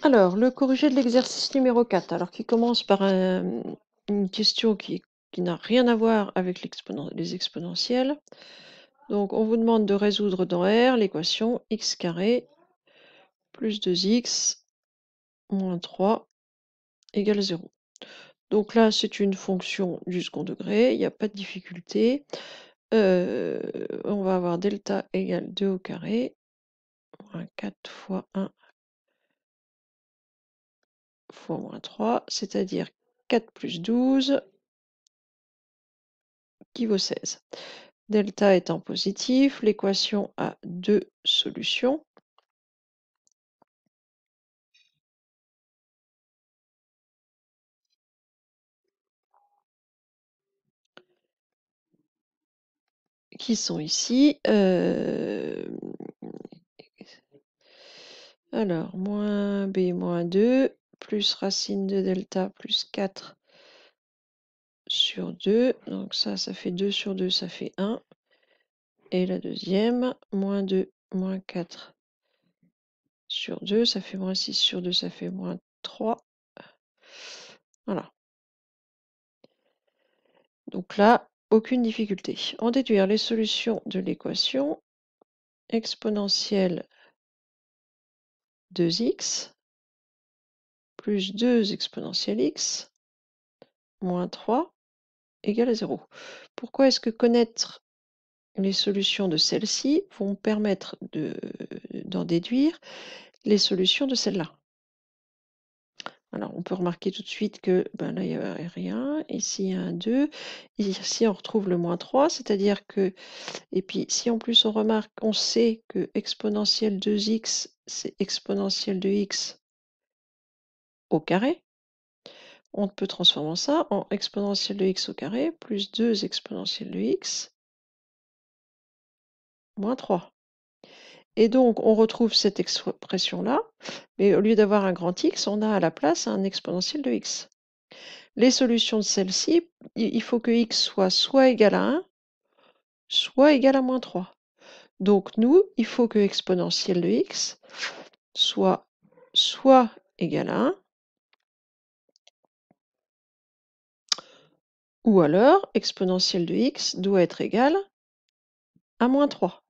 Alors, le corrigé de l'exercice numéro 4, alors qui commence par une question qui n'a rien à voir avec les exponentielles. Donc, on vous demande de résoudre dans R l'équation x carré plus 2x moins 3 égale 0. Donc là, c'est une fonction du second degré, il n'y a pas de difficulté. On va avoir delta égale 2 au carré, moins 4 fois 1 fois moins 3, c'est-à-dire 4 plus 12 qui vaut 16. Delta étant positif, l'équation a deux solutions. Qui sont ici. Alors, moins b moins 2, plus racine de delta plus 4 sur 2. Donc ça fait 2 sur 2, ça fait 1. Et la deuxième, moins 2, moins 4 sur 2, ça fait moins 6 sur 2, ça fait moins 3. Voilà. Donc là, aucune difficulté. En déduire les solutions de l'équation exponentielle 2x plus 2 exponentielle x moins 3 égale à 0. Pourquoi est-ce que connaître les solutions de celle-ci vont permettre d'en déduire les solutions de celle-là? Alors, on peut remarquer tout de suite que là, il n'y a rien. Ici, il y a un 2. Ici, on retrouve le moins 3, c'est-à-dire que... Et puis, si en plus on remarque, on sait que exponentielle 2x, c'est exponentielle de x au carré. On peut transformer ça en exponentielle de x au carré plus 2 exponentielle de x moins 3. Et donc, on retrouve cette expression-là, mais au lieu d'avoir un grand X, on a à la place un exponentiel de x. Les solutions de celle-ci, il faut que x soit égal à 1, soit égal à moins 3. Donc, nous, il faut que exponentielle de x soit égal à 1, ou alors exponentielle de x doit être égal à moins 3.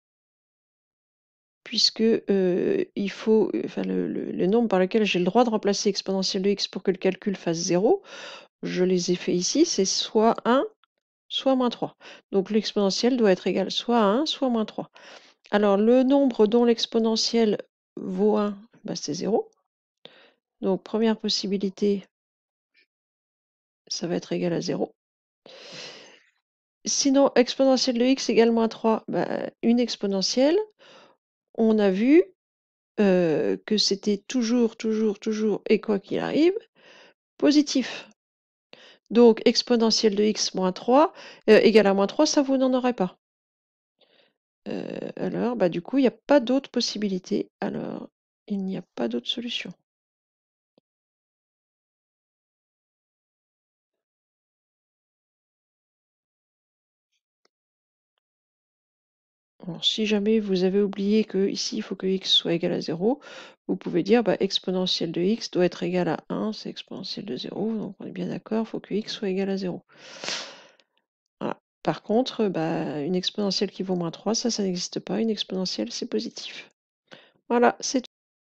Puisque il faut, le nombre par lequel j'ai le droit de remplacer exponentielle de x pour que le calcul fasse 0, je les ai fait ici, c'est soit 1, soit moins 3. Donc l'exponentielle doit être égale soit à 1, soit moins 3. Alors le nombre dont l'exponentielle vaut 1, c'est 0. Donc première possibilité, ça va être égal à 0. Sinon, exponentielle de x égale moins 3, une exponentielle, on a vu que c'était toujours, et quoi qu'il arrive, positif. Donc, exponentielle de x moins 3 égale à moins 3, ça vous n'en aurez pas. Alors, du coup, il n'y a pas d'autre possibilité. Alors, il n'y a pas d'autre solution. Alors, si jamais vous avez oublié que ici il faut que x soit égal à 0, vous pouvez dire exponentielle de x doit être égal à 1, c'est exponentielle de 0, donc on est bien d'accord, il faut que x soit égal à 0. Voilà. Par contre, une exponentielle qui vaut moins 3, ça n'existe pas. Une exponentielle, c'est positif. Voilà, c'est